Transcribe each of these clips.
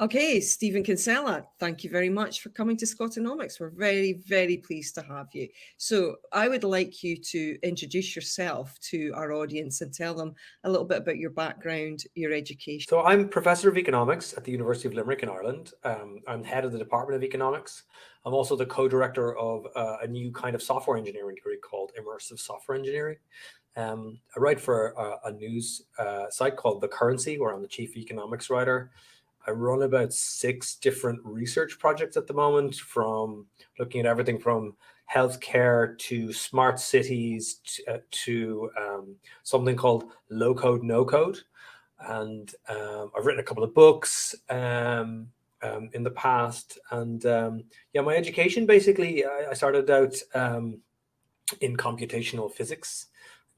Okay, Stephen Kinsella, thank you very much for coming to SCOTONOMICS. We're very, very pleased to have you. So I would like you to introduce yourself to our audience and tell them a little bit about your background, your education. So I'm Professor of Economics at the University of Limerick in Ireland. I'm head of the Department of Economics. I'm also the co-director of a new kind of software engineering degree called Immersive Software Engineering. I write for a news site called The Currency, where I'm the chief economics writer. I run about 6 different research projects at the moment, from looking at everything from healthcare to smart cities to something called low code, no code. And I've written a couple of books in the past. And yeah, my education, basically, I started out in computational physics,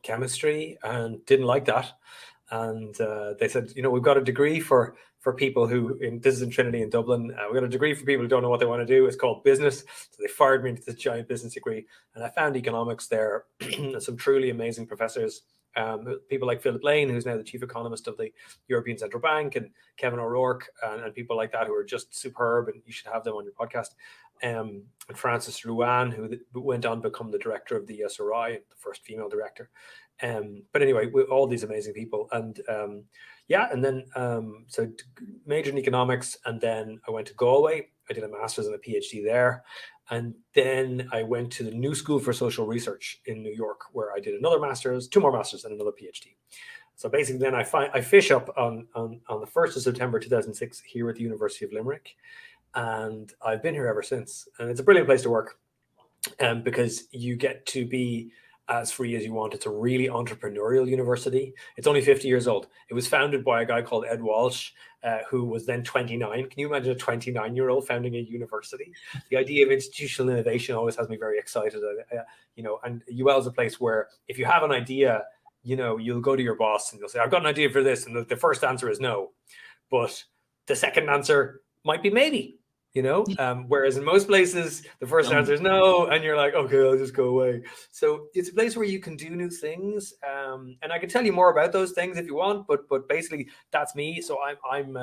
chemistry, and didn't like that. And they said, we've got a degree for people who, this is in Trinity in Dublin, we've got a degree for people who don't know what they want to do. It's called business. So they fired me into this giant business degree. And I found economics there, some truly amazing professors. People like Philip Lane, who's now the chief economist of the European Central Bank, and Kevin O'Rourke, and people like that who are just superb, and you should have them on your podcast. And Frances Ruan, who went on to become the director of the ESRI, the first female director. But anyway, all these amazing people. And and then so majored in economics, and then I went to Galway. I did a master's and a PhD there. And then I went to the New School for Social Research in New York, where I did another master's, 2 more masters, and another PhD. So basically, then I fish up on the 1st of September 2006 here at the University of Limerick, and I've been here ever since. And it's a brilliant place to work, because you get to be as free as you want. It's a really entrepreneurial university. It's only 50 years old. It was founded by a guy called Ed Walsh, who was then 29. Can you imagine a 29-year-old founding a university? The idea of institutional innovation always has me very excited. And UL is a place where if you have an idea, you'll go to your boss and you'll say, I've got an idea for this. And the first answer is no. But the second answer might be maybe. Whereas in most places, the first answer is no, and you're like, okay, I'll just go away. So it's a place where you can do new things, and I can tell you more about those things if you want. But basically, that's me. So I'm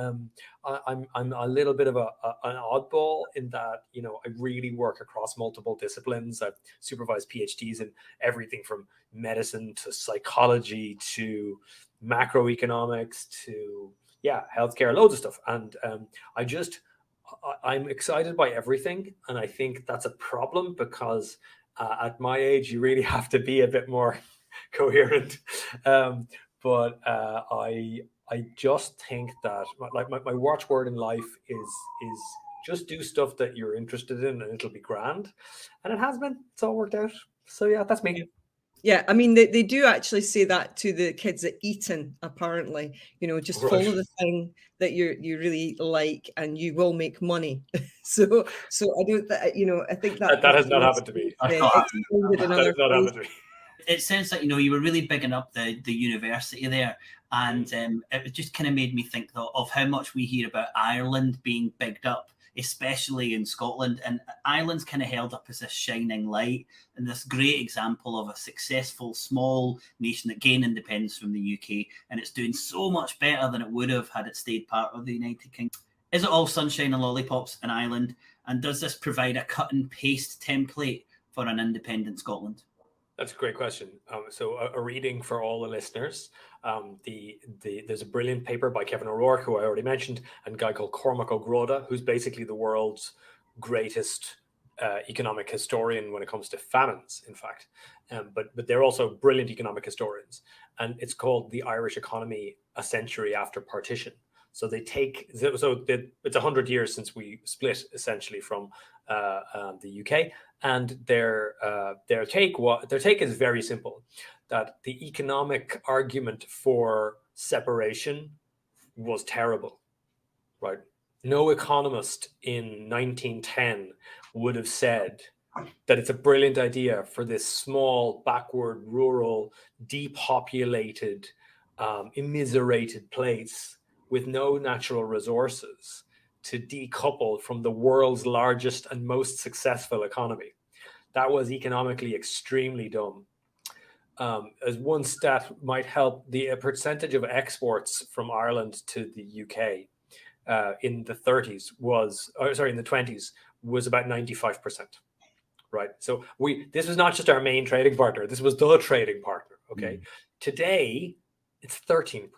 a little bit of an oddball in that I really work across multiple disciplines. I've supervised PhDs in everything from medicine to psychology to macroeconomics to healthcare, loads of stuff, and I'm excited by everything, and I think that's a problem because at my age, you really have to be a bit more coherent. But I just think that my watchword in life is just do stuff that you're interested in, and it'll be grand. And it has been. It's all worked out. So yeah, that's me. Yeah, I mean, they do actually say that to the kids at Eton, apparently. Just follow the thing that you really like, and you will make money. So I don't, I think that has not happened to me. That has not happened to me. It sounds like you were really bigging up the university there, and it just kind of made me think of how much we hear about Ireland being bigged up, especially in Scotland, and Ireland's kind of held up as this shining light and this great example of a successful small nation that gained independence from the UK, and it's doing so much better than it would have had it stayed part of the United Kingdom. Is it all sunshine and lollipops in Ireland, and does this provide a cut and paste template for an independent Scotland? That's a great question. So a reading for all the listeners. There's a brilliant paper by Kevin O'Rourke, who I already mentioned, and a guy called Cormac O'Grada, who's basically the world's greatest economic historian when it comes to famines, in fact. But they're also brilliant economic historians. And it's called The Irish Economy, a Century After Partition. So it's 100 years since we split, essentially, from the UK, and their take is very simple: that the economic argument for separation was terrible, right? No economist in 1910 would have said that it's a brilliant idea for this small, backward, rural, depopulated, immiserated place with no natural resources to decouple from the world's largest and most successful economy. That was economically extremely dumb. As one stat might help, the percentage of exports from Ireland to the UK in the 30s was, in the 20s was about 95%. Right. So this was not just our main trading partner. This was the trading partner. Okay. Today, it's 13%. Okay.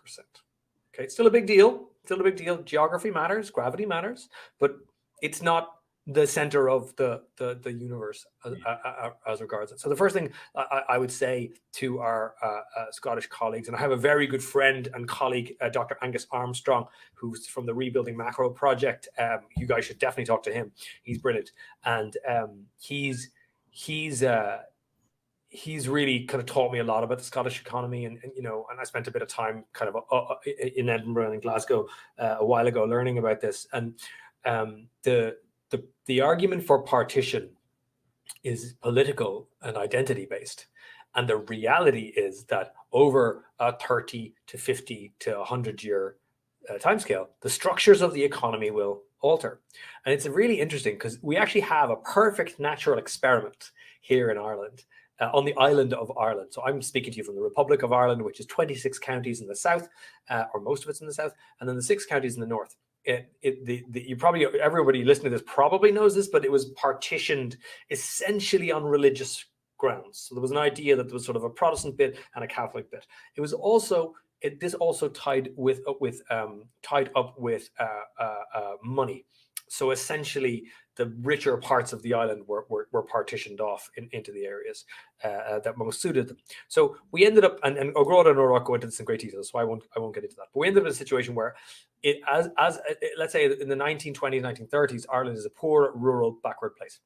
It's still a big deal. Still a big deal. Geography matters. Gravity matters. But it's not the center of the universe as regards it. So the first thing I would say to our Scottish colleagues, and I have a very good friend and colleague, Dr. Angus Armstrong, who's from the Rebuilding Macro Project. You guys should definitely talk to him. He's brilliant, and he's really kind of taught me a lot about the Scottish economy, and I spent a bit of time kind of in Edinburgh and in Glasgow a while ago learning about this, and the argument for partition is political and identity based. And the reality is that over a 30 to 50 to 100 year timescale, the structures of the economy will alter. And it's really interesting because we actually have a perfect natural experiment here in Ireland, on the island of Ireland. So I'm speaking to you from the Republic of Ireland, which is 26 counties in the south, or most of it's in the south, and then the 6 counties in the north. Everybody listening to this probably knows this, but it was partitioned essentially on religious grounds. So there was an idea that there was sort of a Protestant bit and a Catholic bit. It was also this also tied up with money. So essentially, the richer parts of the island were partitioned off into the areas that most suited them. So we ended up, and Ogróda and O'Rourke go into this in great detail, so I won't get into that. But we ended up in a situation where, let's say in the 1920s, 1930s, Ireland is a poor, rural, backward place,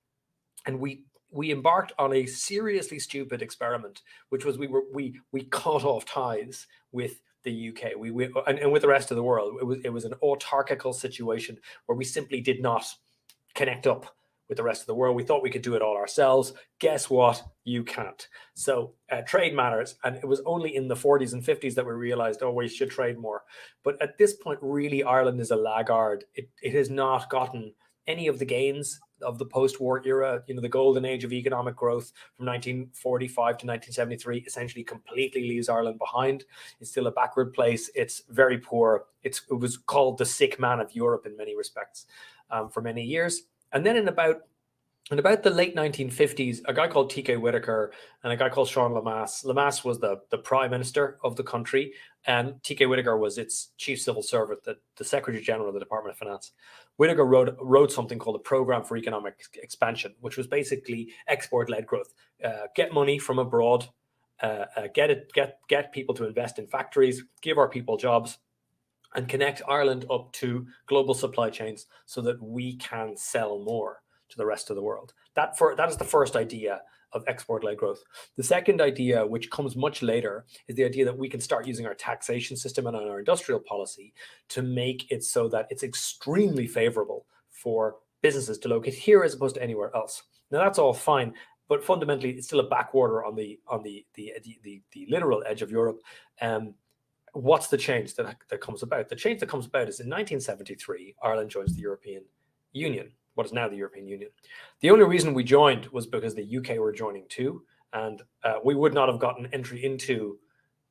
and we embarked on a seriously stupid experiment, which was we cut off ties with the UK, and with the rest of the world. It was an autarchical situation where we simply did not connect up with the rest of the world. We thought we could do it all ourselves. Guess what? You can't. So trade matters. And it was only in the 40s and 50s that we realized, we should trade more. But at this point, really, Ireland is a laggard. It has not gotten any of the gains of the post-war era, the golden age of economic growth from 1945 to 1973 essentially completely leaves Ireland behind. It's still a backward place. It's very poor. It was called the sick man of Europe in many respects for many years. And then in about the late 1950s, a guy called T.K. Whitaker and a guy called Sean Lemass. Lemass was the prime minister of the country, and T.K. Whitaker was its chief civil servant, the secretary general of the Department of Finance. Whitaker wrote something called the Program for Economic Expansion, which was basically export-led growth. Get money from abroad, get people to invest in factories, give our people jobs, and connect Ireland up to global supply chains so that we can sell more to the rest of the world. That is the first idea of export-led growth. The second idea, which comes much later, is the idea that we can start using our taxation system and our industrial policy to make it so that it's extremely favorable for businesses to locate here as opposed to anywhere else. Now that's all fine, but fundamentally it's still a backwater on the literal edge of Europe. What's the change that comes about? The change that comes about is in 1973, Ireland joins the European Union, what is now the European Union. The only reason we joined was because the UK were joining too, and we would not have gotten entry into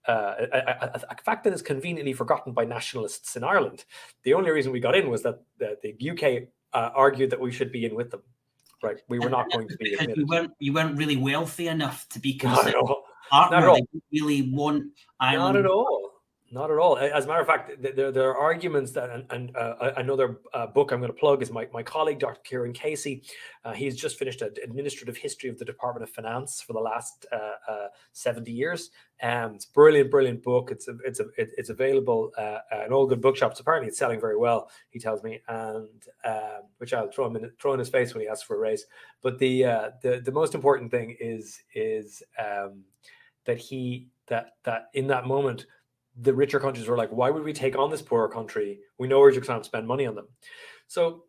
a fact that is conveniently forgotten by nationalists in Ireland. The only reason we got in was that the UK argued that we should be in with them. Right, we were not going to be admitted. You weren't really wealthy enough to be considered. Not at all. They didn't really want Ireland. Not at all. Not at all. As a matter of fact, there are arguments that, and another book I'm going to plug is my colleague, Dr. Kieran Casey. He's just finished an administrative history of the Department of Finance for the last 70 years. It's a brilliant book. It's available in all good bookshops. Apparently, it's selling very well, he tells me, and which I'll throw in his face when he asks for a raise. But the most important thing is that in that moment, the richer countries were like, why would we take on this poorer country? We know we're just going to spend money on them. So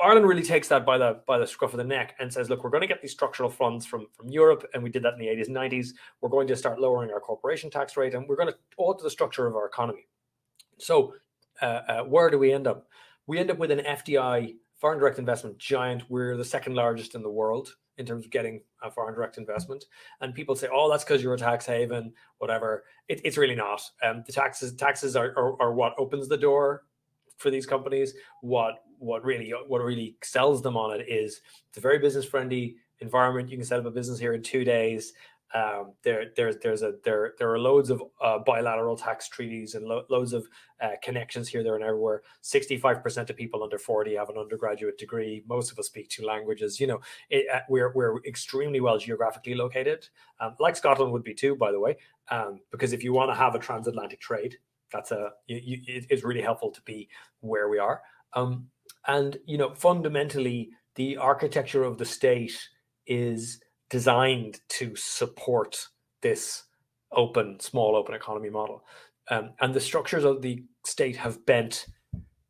Ireland really takes that by the scruff of the neck and says, look, we're going to get these structural funds from Europe, and we did that in the 80s and 90s. We're going to start lowering our corporation tax rate, and we're going to alter the structure of our economy. So where do we end up? We end up with an FDI, foreign direct investment giant. We're the second largest in the world in terms of getting a foreign direct investment. And people say, oh, that's because you're a tax haven, whatever. It's really not. The taxes are what opens the door for these companies. What really sells them on it is it's a very business friendly environment. You can set up a business here in 2 days. There are loads of bilateral tax treaties and loads of connections here, there, and everywhere. 65% of people under 40 have an undergraduate degree. Most of us speak 2 languages. We're extremely well geographically located, like Scotland would be too, by the way, because if you want to have a transatlantic trade, it's really helpful to be where we are. And fundamentally, the architecture of the state is designed to support this small open economy model. And the structures of the state have bent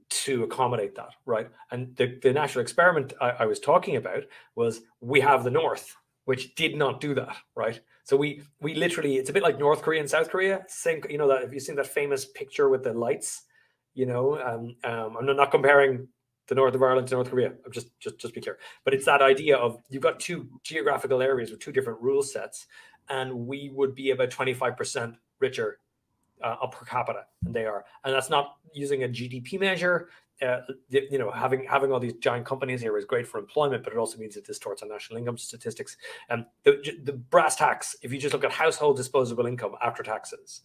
to accommodate that, right? And the national experiment I was talking about was, we have the North, which did not do that, right? So we literally, it's a bit like North Korea and South Korea. Same, that, have you seen that famous picture with the lights? I'm not comparing the north of Ireland to North Korea. I'm just be clear. But it's that idea of, you've got 2 geographical areas with 2 different rule sets, and we would be about 25% richer per capita than they are. And that's not using a GDP measure. Having all these giant companies here is great for employment, but it also means it distorts our national income statistics. And the brass tacks, if you just look at household disposable income after taxes,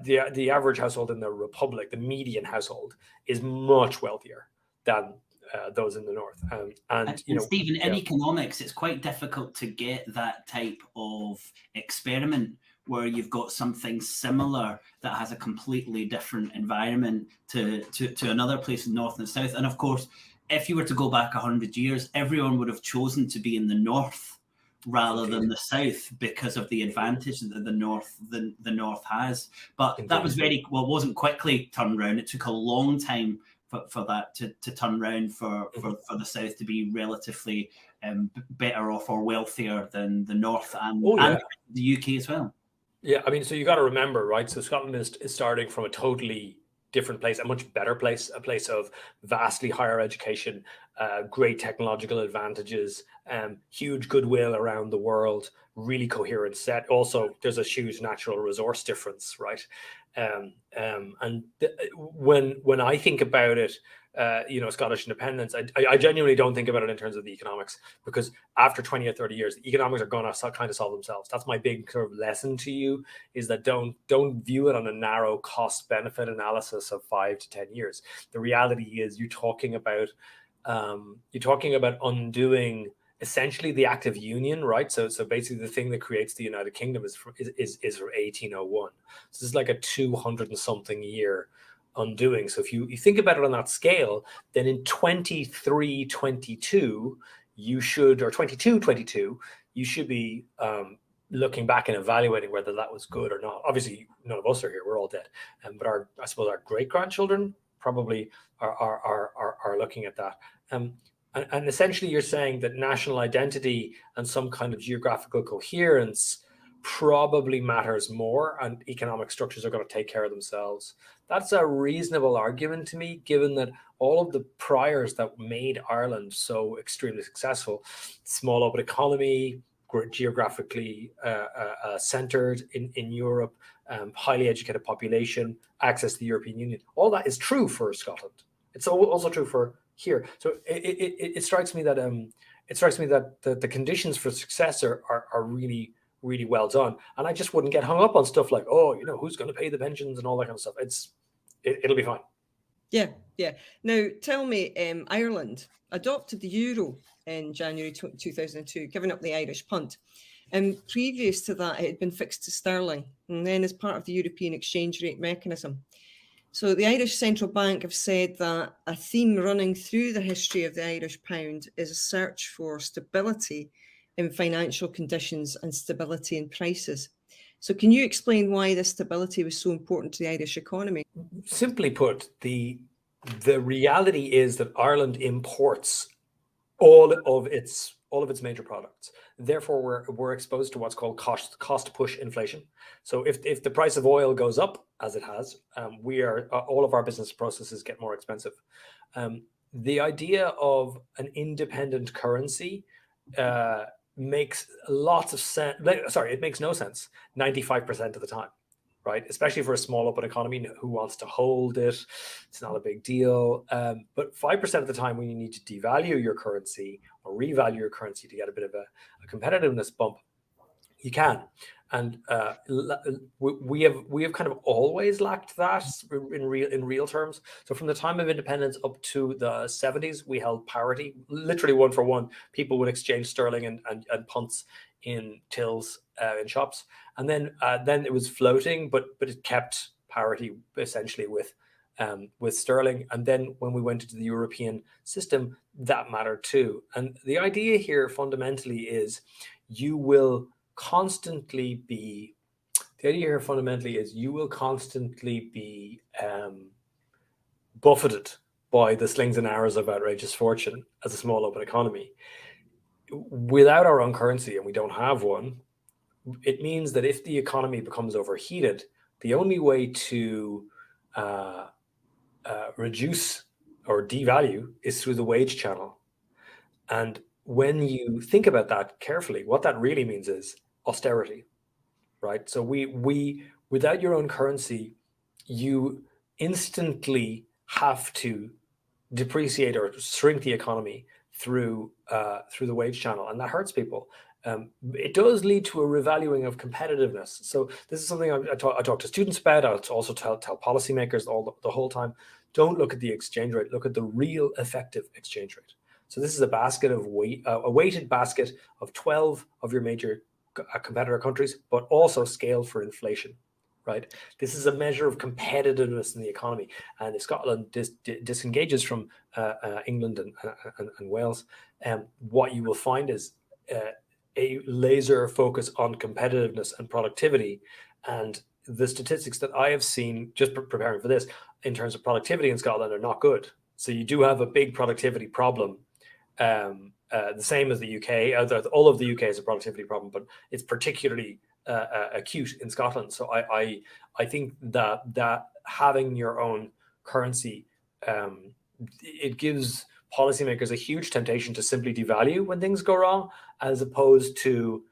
the average household in the Republic, the median household, is much wealthier than those in the North. And Stephen, in economics, it's quite difficult to get that type of experiment where you've got something similar that has a completely different environment to another place in North and South. And of course, if you were to go back 100 years, everyone would have chosen to be in the North rather than the South, because of the advantage that the North has. But that was it wasn't quickly turned around. It took a long time for that to turn around for the South to be relatively better off or wealthier than the North and the UK as well. Yeah, I mean, so you got to remember, right? So Scotland is starting from a totally different place, a much better place, a place of vastly higher education, great technological advantages, huge goodwill around the world, really coherent set. Also, there's a huge natural resource difference, right? When I think about it, Scottish independence, I genuinely don't think about it in terms of the economics, because after 20 or 30 years, the economics are going to kind of solve themselves. That's my big sort of lesson to you, is that don't view it on a narrow cost benefit analysis of 5 to 10 years. The reality is, you're talking about undoing essentially the Act of Union, right? So basically, the thing that creates the United Kingdom is from 1801. So this is like a 200 and something year undoing. So if you think about it on that scale, then in 23-22, you should, or 22-22, you should be looking back and evaluating whether that was good or not. Obviously, none of us are here; we're all dead. But I suppose our great grandchildren probably are looking at that. And essentially, you're saying that national identity and some kind of geographical coherence probably matters more, and economic structures are going to take care of themselves. That's a reasonable argument to me, given that all of the priors that made Ireland so extremely successful, small open economy, geographically centered in Europe, highly educated population, access to the European Union, all that is true for Scotland. It's also true for here. So it strikes me that the conditions for success are really, really well done. And I just wouldn't get hung up on stuff like, who's going to pay the pensions and all that kind of stuff. It'll be fine. Yeah. Now, tell me, Ireland adopted the euro in January 2002, giving up the Irish punt. Previous to that, it had been fixed to sterling, and then as part of the European exchange rate mechanism. So the Irish Central Bank have said that a theme running through the history of the Irish pound is a search for stability in financial conditions and stability in prices. So can you explain why this stability was so important to the Irish economy? Simply put, the reality is that Ireland imports all of its major products. Therefore, we're exposed to what's called cost push inflation. So if the price of oil goes up, as it has, all of our business processes get more expensive. The idea of an independent currency makes lots of sense. It makes no sense 95% of the time. right? Especially for a small open economy, who wants to hold it? It's not a big deal. But 5% of the time when you need to devalue your currency or revalue your currency to get a bit of a competitiveness bump, you can. And we have kind of always lacked that in real terms. So from the time of independence up to the 70s, we held parity, literally 1 for 1. People would exchange sterling and punts in tills in shops, and then it was floating, but it kept parity essentially with sterling. And then when we went into the European system, that mattered too. And the idea here fundamentally is you will constantly be buffeted by the slings and arrows of outrageous fortune as a small open economy. Without our own currency, and we don't have one, it means that if the economy becomes overheated, the only way to reduce or devalue is through the wage channel. And when you think about that carefully, what that really means is austerity, right? So we without your own currency, you instantly have to depreciate or shrink the economy through the wage channel, and that hurts people. It does lead to a revaluing of competitiveness. So this is something I talk to students about. I also tell policymakers the whole time. Don't look at the exchange rate. Look at the real effective exchange rate. So this is a weighted basket of 12 of your major competitor countries, but also scaled for inflation, right? This is a measure of competitiveness in the economy. And if Scotland disengages from England and Wales, what you will find is a laser focus on competitiveness and productivity. And the statistics that I have seen just preparing for this in terms of productivity in Scotland are not good. So you do have a big productivity problem. The same as the UK. All of the UK is a productivity problem, but it's particularly acute in Scotland. So I think that having your own currency, it gives policymakers a huge temptation to simply devalue when things go wrong, as opposed to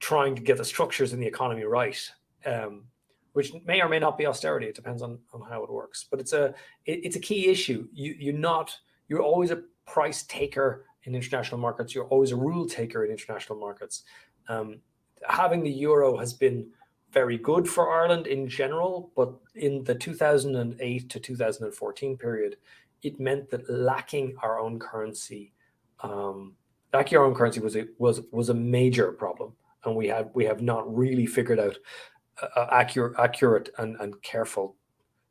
trying to get the structures in the economy right, which may or may not be austerity. It depends on how it works. But it's a key issue. You're always a price taker in international markets. You're always a rule taker in international markets. Having the euro has been very good for Ireland in general, but in the 2008 to 2014 period, it meant that lacking our own currency was a major problem, and we have not really figured out accurate and careful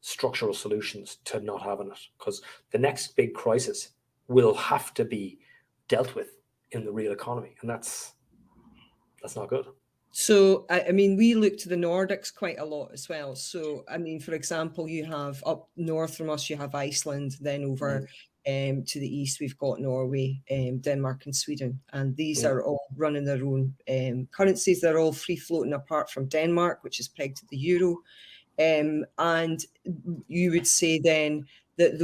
structural solutions to not having it, because the next big crisis will have to be dealt with in the real economy, and that's not good. So, I mean, we look to the Nordics quite a lot as well. So, I mean, for example, you have up north from us, you have Iceland, then over to the east, we've got Norway, Denmark and Sweden. And these are all running their own currencies. They're all free floating, apart from Denmark, which is pegged to the euro. And you would say then that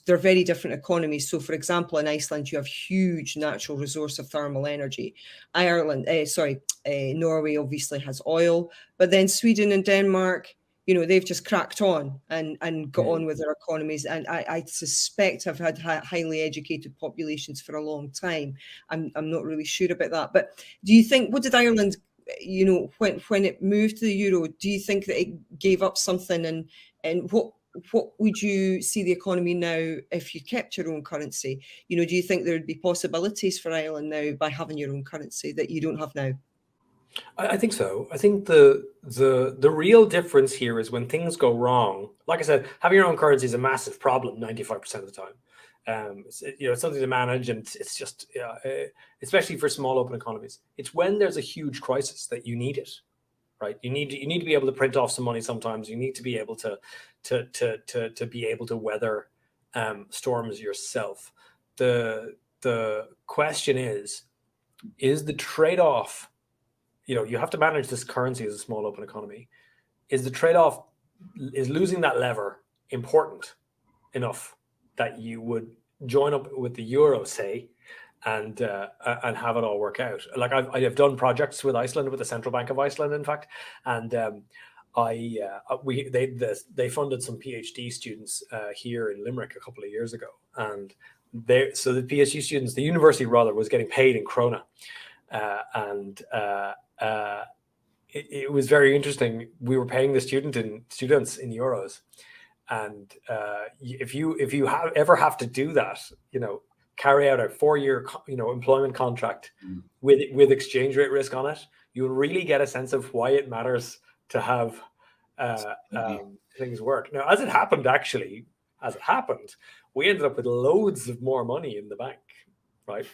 they're very different economies. So, for example, in Iceland, you have huge natural resource of thermal energy. Norway obviously has oil, but then Sweden and Denmark, they've just cracked on and got on with their economies. And I suspect have had highly educated populations for a long time. I'm not really sure about that. But do you think, what did Ireland, when it moved to the euro, do you think that it gave up something? And what would you see the economy now if you kept your own currency? Do you think there would be possibilities for Ireland now by having your own currency that you don't have now? I think so. I think the real difference here is when things go wrong. Like I said, having your own currency is a massive problem 95% of the time. It's something to manage, and it's just especially for small open economies. It's when there's a huge crisis that you need it, right? You need to be able to print off some money. Sometimes you need to be able to be able to weather storms yourself. The question is the trade-off. You have to manage this currency as a small open economy. Is the trade-off, is losing that lever important enough that you would join up with the euro, say, and have it all work out? Like I have done projects with Iceland, with the Central Bank of Iceland, in fact, and they funded some PhD students here in Limerick a couple of years ago, and so the PhD students, the university rather, was getting paid in krona, and it was very interesting. We were paying the students in euros, and if you ever have to do that, carry out a 4-year employment contract with exchange rate risk on it, you'll really get a sense of why it matters to have things work. Now, as it happened, we ended up with loads of more money in the bank, right?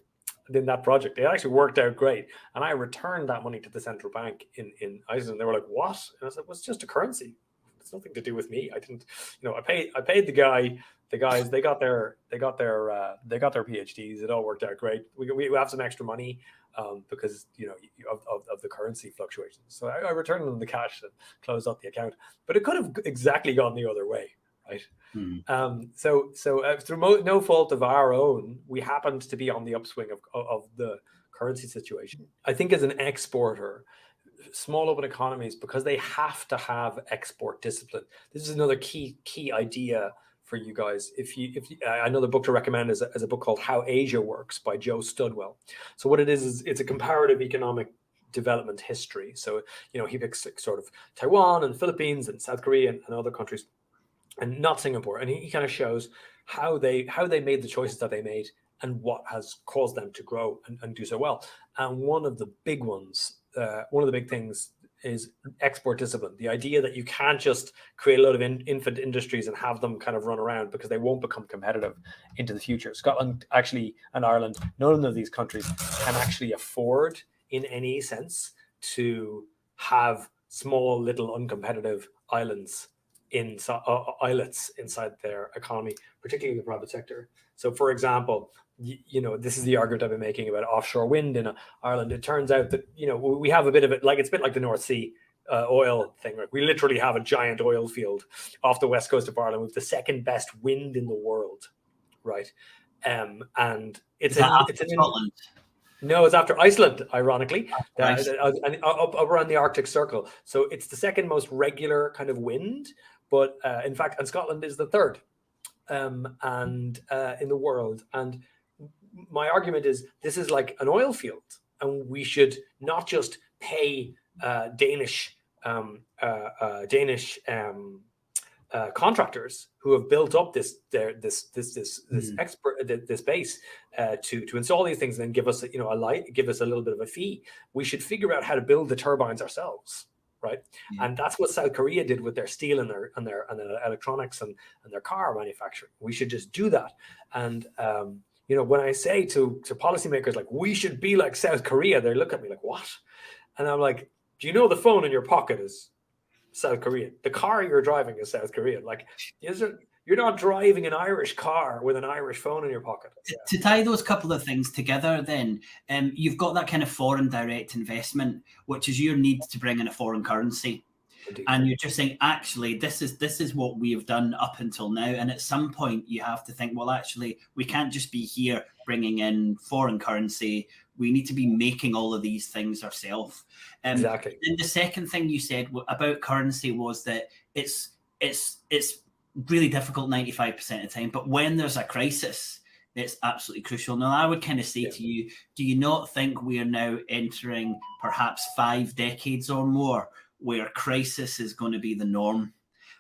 In that project, it actually worked out great, and I returned that money to the central bank in Iceland. They were like, "What?" And I said, "Well, it's just a currency. It's nothing to do with me. I didn't, I paid the guys. They got their PhDs. It all worked out great. We have some extra money because of the currency fluctuations. So I returned them the cash and closed up the account. But it could have exactly gone the other way, right? So through no fault of our own, we happened to be on the upswing of the currency situation. I think as an exporter, small open economies, because they have to have export discipline. This is another key idea for you guys. If another book to recommend is a book called How Asia Works by Joe Studwell. So what it is it's a comparative economic development history. So he picks sort of Taiwan and Philippines and South Korea and other countries, and not Singapore, and he kind of shows how they made the choices that they made and what has caused them to grow and do so well. And one of the big things is export discipline. The idea that you can't just create a lot of infant industries and have them kind of run around, because they won't become competitive into the future. Scotland actually and Ireland, none of these countries can actually afford in any sense to have small little uncompetitive islets inside their economy, particularly the private sector. So for example, this is the argument I've been making about offshore wind in Ireland. It turns out that we have a bit of it, like it's a bit like the North Sea oil thing. Like we literally have a giant oil field off the west coast of Ireland with the second best wind in the world, right? And it's in Scotland. No, it's after Iceland, ironically, up around the Arctic Circle. So it's the second most regular kind of wind, but in fact, and Scotland is the third, in the world. And my argument is this is like an oil field, and we should not just pay Danish contractors who have built up this base to install these things and then give us give us a little bit of a fee. We should figure out how to build the turbines ourselves, right? Yeah. And that's what South Korea did with their steel and their electronics and their car manufacturing. We should just do that. And when I say to policymakers like we should be like South Korea, they look at me like, what? And I'm like, do you know the phone in your pocket is South Korean? The car you're driving is South Korean. Like, you're not driving an Irish car with an Irish phone in your pocket. Yeah. To tie those couple of things together, then you've got that kind of foreign direct investment, which is your need to bring in a foreign currency. Indeed. And you're just saying, actually, this is what we have done up until now. And at some point, you have to think, well, actually, we can't just be here bringing in foreign currency. We need to be making all of these things ourselves. Exactly. And the second thing you said about currency was that it's really difficult 95% of the time, but when there's a crisis, it's absolutely crucial. Now, I would kind of say to you, do you not think we are now entering perhaps 5 decades or more where crisis is going to be the norm?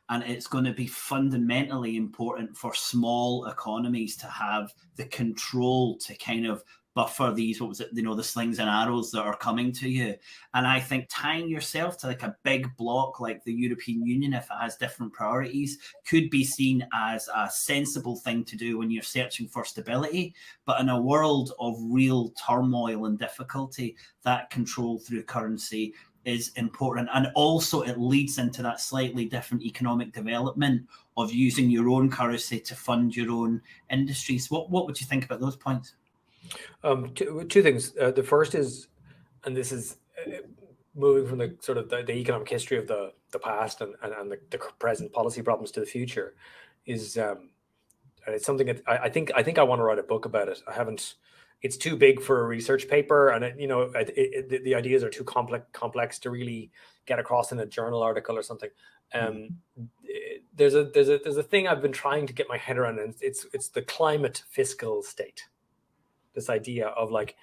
And it's going to be fundamentally important for small economies to have the control to kind of buffer these, the slings and arrows that are coming to you. And I think tying yourself to like a big bloc like the European Union, if it has different priorities, could be seen as a sensible thing to do when you're searching for stability. But in a world of real turmoil and difficulty, that control through currency is important. And also it leads into that slightly different economic development of using your own currency to fund your own industries. What would you think about those points? Two things. The first is, and this is moving from the sort of the economic history of the past and the present policy problems to the future, is it's something that I think I want to write a book about it. I haven't it's too big for a research paper, and the ideas are too complex to really get across in a journal article or something. There's a thing I've been trying to get my head around, and it's the climate fiscal state. This idea of like,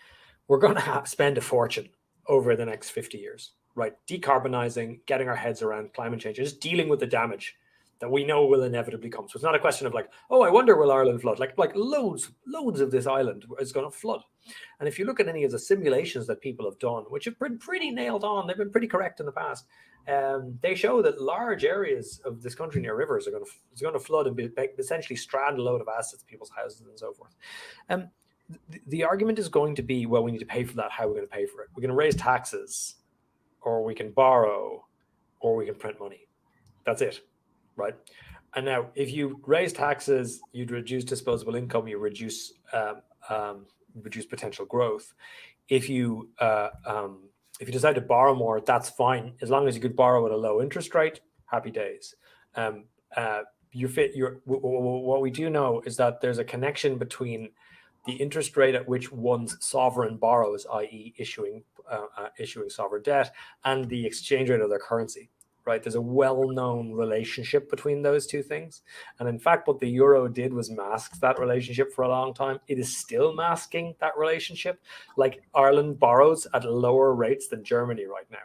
we're going to spend a fortune over the next 50 years, right? Decarbonizing, getting our heads around climate change, just dealing with the damage that we know will inevitably come. So it's not a question of like, oh, I wonder will Ireland flood? Like loads of this island is going to flood. And if you look at any of the simulations that people have done, which have been pretty nailed on, they've been pretty correct in the past. They show that large areas of this country near rivers are going to flood and essentially strand a load of assets, people's houses, and so forth. The argument is going to be, well, we need to pay for that. How are we going to pay for it? We're going to raise taxes, or we can borrow, or we can print money. That's it. Right. And now, if you raise taxes, you'd reduce disposable income, you reduce potential growth. If you decide to borrow more, that's fine, as long as you could borrow at a low interest rate. Happy days. What we do know is that there's a connection between the interest rate at which one's sovereign borrows, i.e., issuing sovereign debt, and the exchange rate of their currency. Right, there's a well-known relationship between those two things. And in fact, what the euro did was mask that relationship for a long time. It is still masking that relationship. Like, Ireland borrows at lower rates than Germany right now.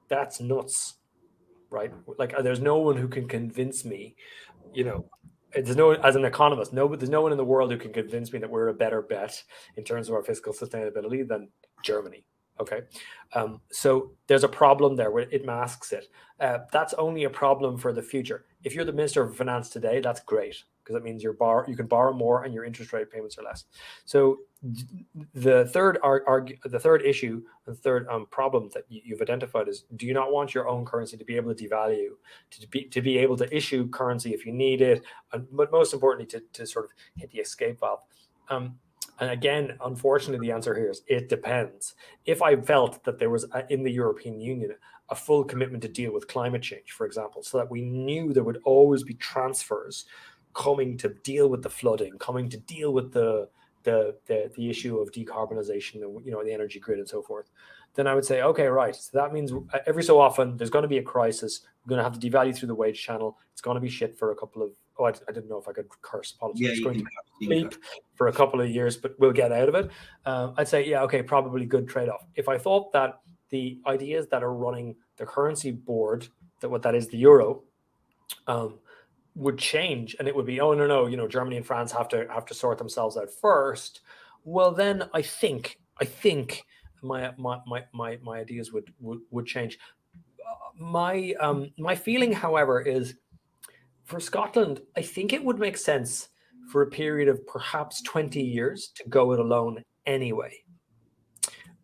That's nuts, right? Like, there's no one who can convince me, there's no, as an economist, there's no one in the world who can convince me that we're a better bet in terms of our fiscal sustainability than Germany. Okay, so there's a problem there where it masks it. That's only a problem for the future. If you're the Minister of Finance today, that's great, because that means you can borrow more and your interest rate payments are less. So the third issue, the third problem that you've identified is, do you not want your own currency to be able to devalue, to be able to issue currency if you need it, but most importantly, to sort of hit the escape valve? And again, unfortunately, the answer here is it depends. If I felt that there was in the European Union a full commitment to deal with climate change, for example, so that we knew there would always be transfers coming to deal with the flooding, coming to deal with the issue of decarbonization and the energy grid and so forth, then I would say, okay, right. So that means every so often there's going to be a crisis. We're going to have to devalue through the wage channel. It's going to be shit for a couple of I didn't know if I could curse. Apologies. It's going to be bleep for a couple of years, but we'll get out of it. I'd say, yeah, okay, probably good trade-off. If I thought that the ideas that are running the currency board, that what that is, the euro, would change, and it would be, oh no, Germany and France have to sort themselves out first. Well, then I think my ideas would change. My feeling, however, is, for Scotland, I think it would make sense for a period of perhaps 20 years to go it alone anyway.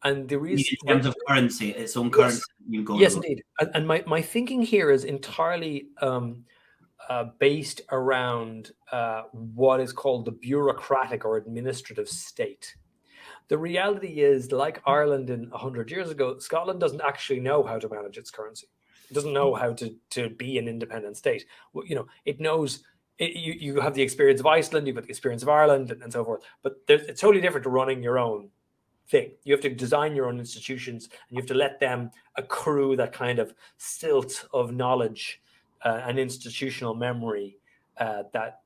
And the reason, in terms of currency, its own currency, you go. Yes, indeed. And my thinking here is entirely based around what is called the bureaucratic or administrative state. The reality is, like Ireland 100 years ago, Scotland doesn't actually know how to manage its currency. It doesn't know how to be an independent state. Well, it knows. You have the experience of Iceland, you've got the experience of Ireland, and so forth. But it's totally different to running your own thing. You have to design your own institutions, and you have to let them accrue that kind of silt of knowledge and institutional memory that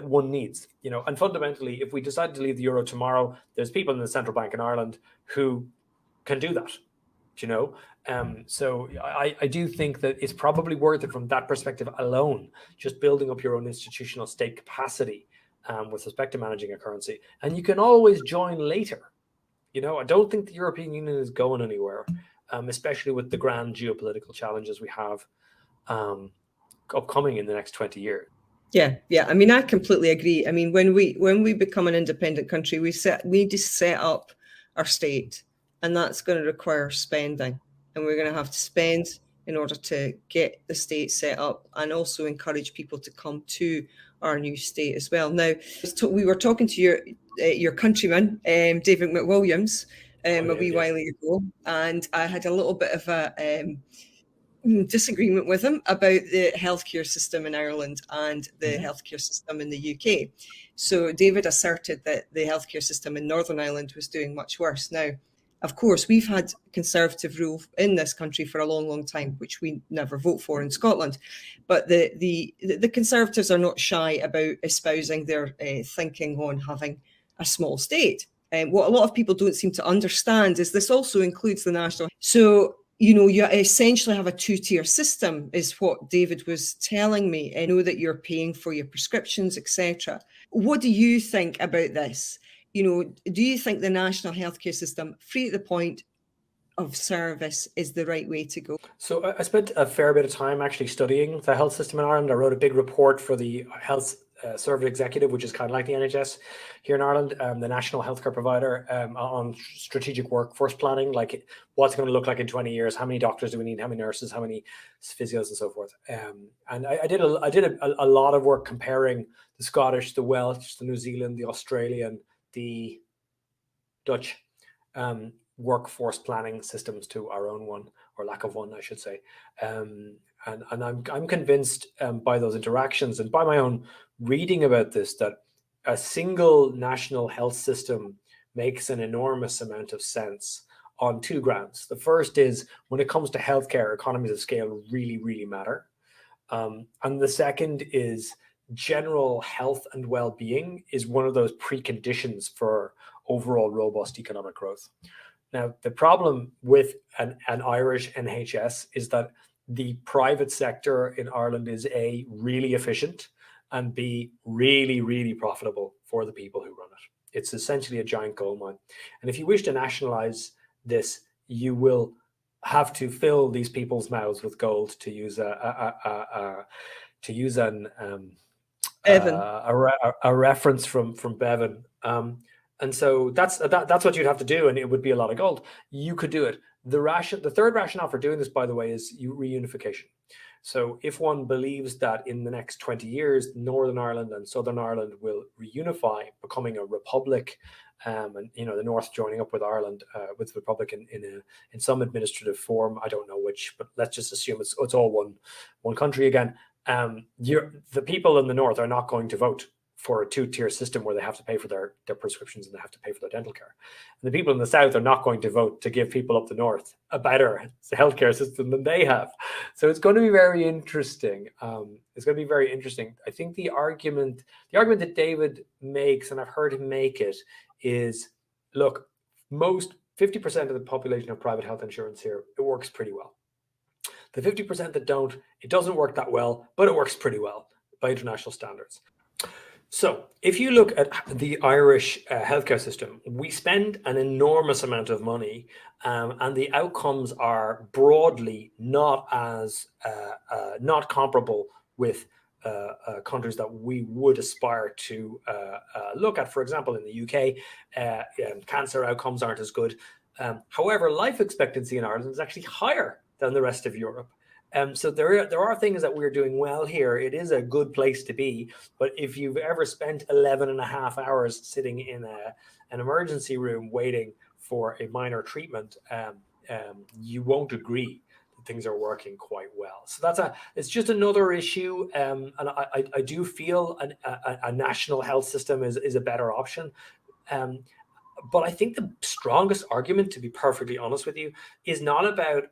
one needs. And fundamentally, if we decide to leave the euro tomorrow, there's people in the central bank in Ireland who can do that. So I do think that it's probably worth it from that perspective alone, just building up your own institutional state capacity with respect to managing a currency. And you can always join later. I don't think the European Union is going anywhere, especially with the grand geopolitical challenges we have upcoming in the next 20 years. Yeah. I mean, I completely agree. I mean, when we become an independent country, we need to set up our state, and that's going to require spending. And we're going to have to spend in order to get the state set up, and also encourage people to come to our new state as well. Now, we were talking to your countryman, David McWilliams, a wee while ago, and I had a little bit of a disagreement with him about the healthcare system in Ireland and the healthcare system in the UK. So David asserted that the healthcare system in Northern Ireland was doing much worse. Now, of course, we've had Conservative rule in this country for a long, long time, which we never vote for in Scotland. But the Conservatives are not shy about espousing their thinking on having a small state. What a lot of people don't seem to understand is this also includes the national. So, you essentially have a two-tier system, is what David was telling me. I know that you're paying for your prescriptions, etc. What do you think about this? Do you think the national healthcare system, free at the point of service, is the right way to go? So I spent a fair bit of time actually studying the health system in Ireland. I wrote a big report for the Health Service Executive, which is kind of like the NHS here in Ireland, the national healthcare provider, on strategic workforce planning, like what's it going to look like in 20 years, how many doctors do we need, how many nurses, how many physios and so forth. And I did a lot of work comparing the Scottish, the Welsh, the New Zealand, the Australian, the Dutch workforce planning systems to our own one, or lack of one, I should say. And I'm convinced by those interactions and by my own reading about this that a single national health system makes an enormous amount of sense on two grounds. The first is when it comes to healthcare, economies of scale really, really matter. And the second is general health and well-being is one of those preconditions for overall robust economic growth. Now, the problem with an Irish NHS is that the private sector in Ireland is A, really efficient, and B, really, really profitable for the people who run it. It's essentially a giant gold mine. And if you wish to nationalize this, you will have to fill these people's mouths with gold, to use a reference from Bevan. And so that's what you'd have to do, and it would be a lot of gold. You could do it. The third rationale for doing this, by the way, is reunification. So if one believes that in the next 20 years, Northern Ireland and Southern Ireland will reunify, becoming a republic, and the North joining up with Ireland, with the republic in some administrative form, I don't know which, but let's just assume it's all one country again. The people in the North are not going to vote for a two-tier system where they have to pay for their prescriptions and they have to pay for their dental care. And the people in the South are not going to vote to give people up the North a better healthcare system than they have. So it's going to be very interesting. I think the argument that David makes, and I've heard him make it, is, look, most 50% of the population have private health insurance here. It works pretty well. The 50% that don't, it doesn't work that well, but it works pretty well by international standards. So if you look at the Irish healthcare system, we spend an enormous amount of money, and the outcomes are broadly not comparable with countries that we would aspire to look at. For example, in the UK, cancer outcomes aren't as good. However, life expectancy in Ireland is actually higher than the rest of Europe. So there are things that we're doing well here. It is a good place to be. But if you've ever spent 11 and a half hours sitting in an emergency room waiting for a minor treatment, you won't agree that things are working quite well. So it's just another issue. And I do feel a national health system is a better option. But I think the strongest argument, to be perfectly honest with you, is not about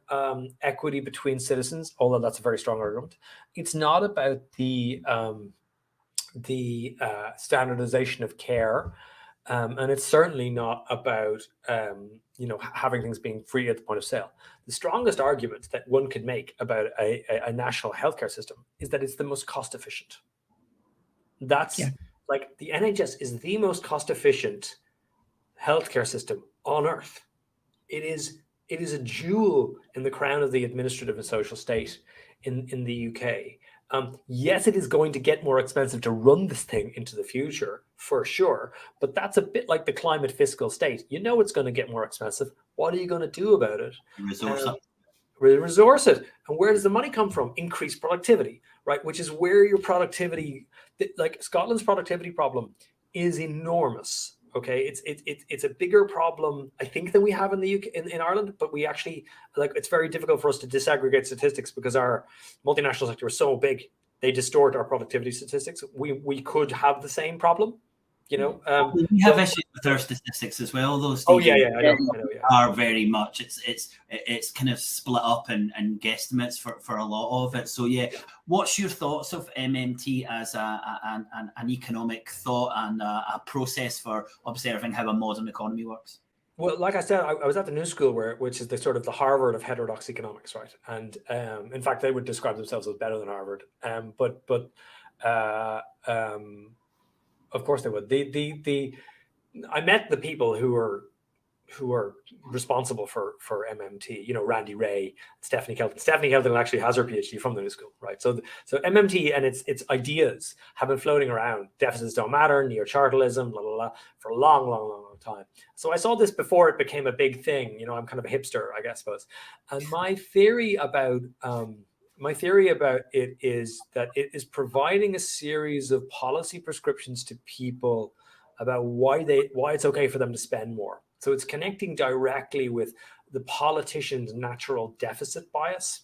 equity between citizens, although that's a very strong argument. It's not about the standardization of care, and it's certainly not about having things being free at the point of sale. The strongest argument that one could make about a national healthcare system is that it's the most cost efficient. Like the NHS is the most cost efficient healthcare system on earth. It is a jewel in the crown of the administrative and social state in the UK. Yes, it is going to get more expensive to run this thing into the future, for sure, but that's a bit like the climate fiscal state. It's going to get more expensive. What are you going to do about it? Resource it. And where does the money come from? Increased productivity, right? Which is where your productivity, like Scotland's productivity problem, is enormous. Okay, it's a bigger problem, I think, than we have in the UK, in Ireland. But we actually, like, it's very difficult for us to disaggregate statistics because our multinational sector is so big. They distort our productivity statistics. We could have the same problem, you know. We have issues with our statistics as well, though. Oh Stephen. yeah, I know, yeah. Are very much it's kind of split up and guesstimates for a lot of it. So yeah, what's your thoughts of MMT as an economic thought and a process for observing how a modern economy works? Well, like I said, I was at the New School, which is the sort of the Harvard of heterodox economics, right? And in fact, they would describe themselves as better than Harvard. But of course they would. I met the people who are responsible for MMT. You know, Randy Ray, Stephanie Kelton. Stephanie Kelton actually has her PhD from the New School, right? So MMT and its ideas have been floating around. Deficits don't matter, neo-chartalism, blah blah blah, for a long time. So I saw this before it became a big thing. You know, I'm kind of a hipster, I guess, suppose. And my theory about it is that it is providing a series of policy prescriptions to people about why it's okay for them to spend more. So it's connecting directly with the politician's natural deficit bias.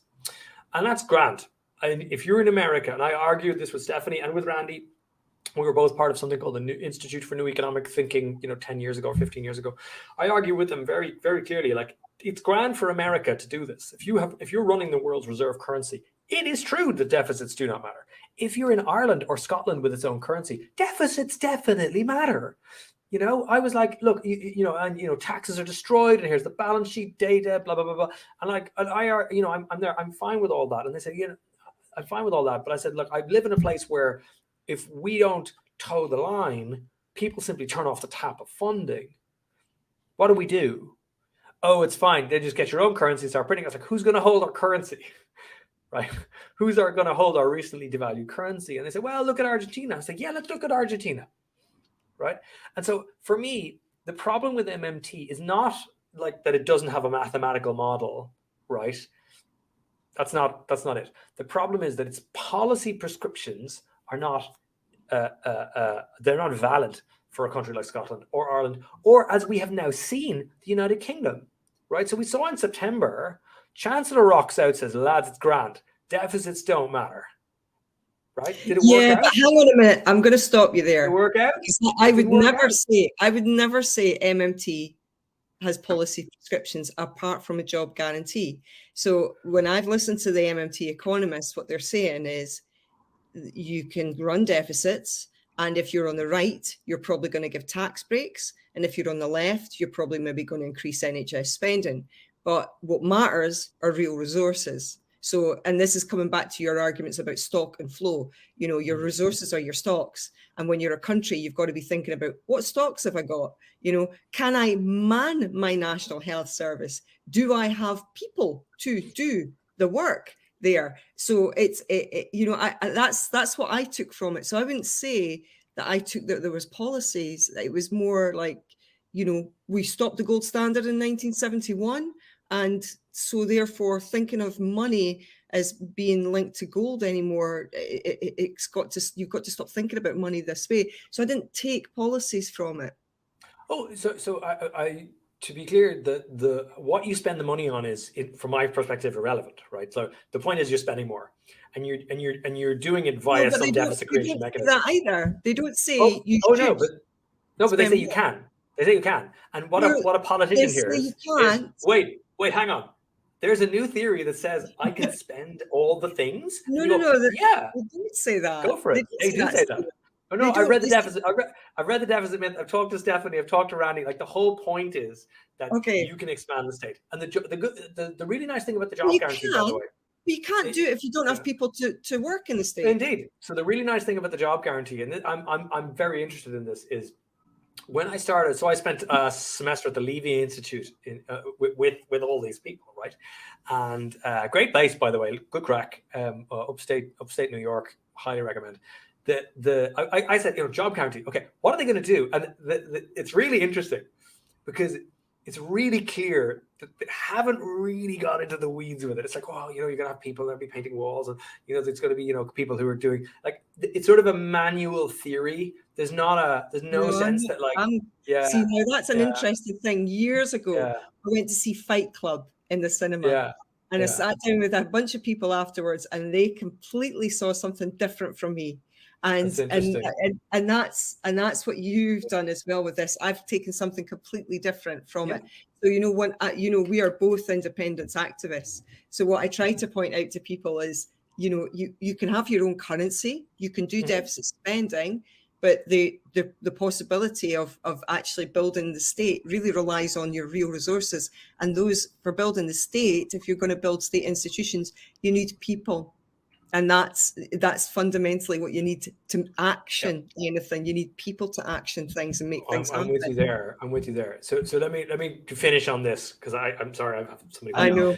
And that's grand. And if you're in America, and I argued this with Stephanie and with Randy, we were both part of something called the New Institute for New Economic Thinking, 10 years ago, 15 years ago. I argue with them very, very clearly, like, it's grand for America to do this. If you're running the world's reserve currency, it is true that deficits do not matter. If you're in Ireland or Scotland with its own currency, deficits definitely matter. You know, I was like, look, taxes are destroyed, and here's the balance sheet data, blah blah blah blah. And I'm there, I'm fine with all that. And they said, I'm fine with all that, but I said, look, I live in a place where if we don't toe the line, people simply turn off the tap of funding. What do we do? Oh, it's fine. They just get your own currency, start printing. I was like, who's going to hold our currency? Right? Who's going to hold our recently devalued currency? And they said, well, look at Argentina. I said, yeah, let's look at Argentina. Right? And so for me, the problem with MMT is not like that it doesn't have a mathematical model, right? That's not it. The problem is that its policy prescriptions are not they're not valid for a country like Scotland or Ireland, or as we have now seen, the United Kingdom, right? So we saw in September, Chancellor rocks out, says, lads, it's grand. Deficits don't matter. Right? Did it work out? But hang on a minute. I'm going to stop you there. Did it work out? I would never say MMT has policy prescriptions apart from a job guarantee. So when I've listened to the MMT economists, what they're saying is you can run deficits, and if you're on the right, you're probably going to give tax breaks, and if you're on the left, you're probably maybe going to increase NHS spending. But what matters are real resources. So, and this is coming back to your arguments about stock and flow. You know, your resources are your stocks. And when you're a country, you've got to be thinking about, what stocks have I got? You know, can I man my National Health Service? Do I have people to do the work there? So that's what I took from it. So I wouldn't say that I took that there was policies. It was more like, we stopped the gold standard in 1971. And so therefore thinking of money as being linked to gold anymore, you've got to stop thinking about money this way. So I didn't take policies from it. Oh, so I to be clear, the what you spend the money on is, from my perspective, irrelevant, right? So the point is you're spending more, and you're doing it via some deficit creation mechanism. That either they don't say but they say you can. They say you can. And what a politician here is wait, hang on. There's a new theory that says I can spend all the things. No. Yeah, they didn't say that. Go for it. They do say that. Oh no, I read the deficit. I've read the deficit myth. I've talked to Stephanie. I've talked to Randy. Like, the whole point is that you can expand the state. And the really nice thing about the job guarantee, by the way, you can't do it if you don't have people to work in the state. Indeed. So the really nice thing about the job guarantee, and I'm very interested in this, is when I started. So I spent a semester at the Levy Institute with all these people, right? And great place, by the way, good crack. Upstate New York, highly recommend. I said, job guarantee. Okay, what are they going to do? And it's really interesting because it's really clear that they haven't really got into the weeds with it. It's like, you're going to have people that be painting walls, and there's going to be people who are doing, like, it's sort of a manual theory there's no sense that like, see, now that's an yeah, interesting thing. Years ago, yeah, I went to see Fight Club in the cinema. yeah, And I yeah. sat down with a bunch of people afterwards, and they completely saw something different from me. And That's interesting. and that's what you've done as well with this. I've taken something completely different from Yeah. it. So we are both independence activists. So what I try to point out to people is, you can have your own currency, you can do deficit spending, but the possibility of actually building the state really relies on your real resources. And those, for building the state, if you're going to build state institutions, you need people. And that's fundamentally what you need to action anything. You need people to action things and make things happen. I'm with you there. So let me finish on this, because I'm sorry, I have somebody. I know.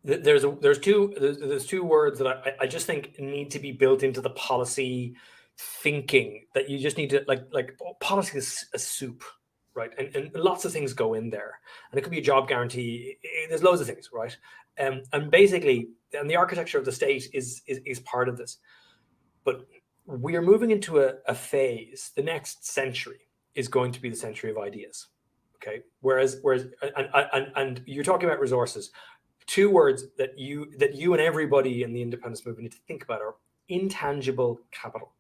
There's two words that I just think need to be built into the policy thinking, that you just need to like policy is a soup, right? And lots of things go in there, and it could be a job guarantee. There's loads of things, right? And basically, and the architecture of the state is part of this. But we are moving into a phase. The next century is going to be the century of ideas. Okay. Whereas and you're talking about resources. Two words that you and everybody in the independence movement need to think about are intangible capital.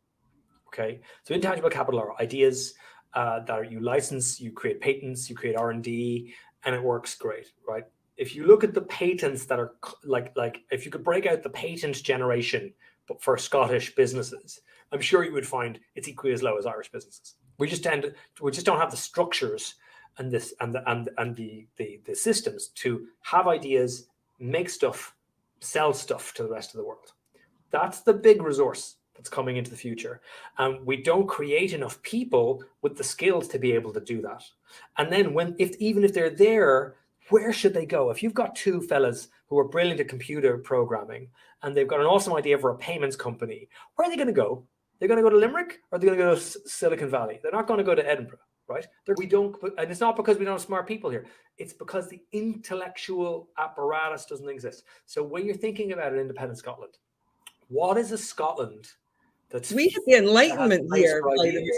Okay. So intangible capital are ideas that you license, you create patents, you create R&D, and it works great, right? If you look at the patents that are like if you could break out the patent generation for Scottish businesses, I'm sure you would find it's equally as low as Irish businesses. We just don't have the structures and the systems to have ideas, make stuff, sell stuff to the rest of the world. That's the big resource that's coming into the future. And we don't create enough people with the skills to be able to do that. And then even if they're there, where should they go? If you've got two fellas who are brilliant at computer programming and they've got an awesome idea for a payments company, where are they going to go? They're going to go to Limerick, or they're going to go to Silicon Valley? They're not going to go to Edinburgh, right? And it's not because we don't have smart people here. It's because the intellectual apparatus doesn't exist. So when you're thinking about an independent Scotland, what is a Scotland that's... We had the Enlightenment here, by the way.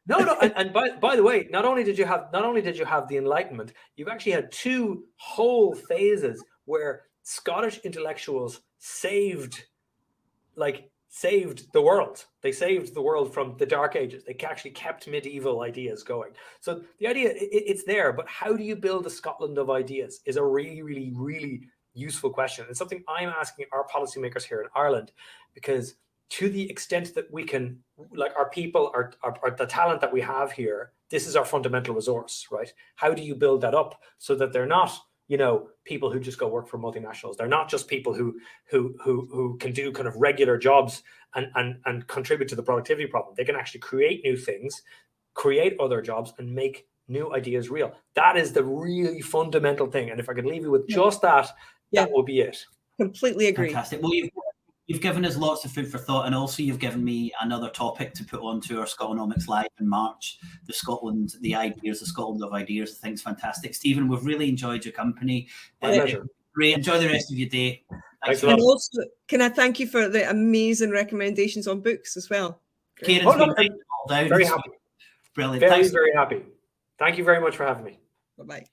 No, and by the way, not only did you have the Enlightenment, you've actually had two whole phases where Scottish intellectuals saved the world. They saved the world from the Dark Ages. They actually kept medieval ideas going. So the idea, it's there, but how do you build a Scotland of ideas is a really, really, really useful question. It's something I'm asking our policymakers here in Ireland, because to the extent that we can, like our people, are the talent that we have here, this is our fundamental resource, right? How do you build that up so that they're not, people who just go work for multinationals? They're not just people who can do kind of regular jobs and contribute to the productivity problem. They can actually create new things, create other jobs, and make new ideas real. That is the really fundamental thing. And if I could leave you with just that, that will be it. Completely agree. Fantastic. Well, you've given us lots of food for thought, and also you've given me another topic to put onto our SCOTONOMICS Live in March, the Scotland of Ideas. I think it's fantastic. Stephen, we've really enjoyed your company. My pleasure. Great. Enjoy the rest of your day. Thanks a lot. And also, can I thank you for the amazing recommendations on books as well? Kieran's been writing it all down. Very happy. Brilliant. Very happy. Thank you very much for having me. Bye-bye.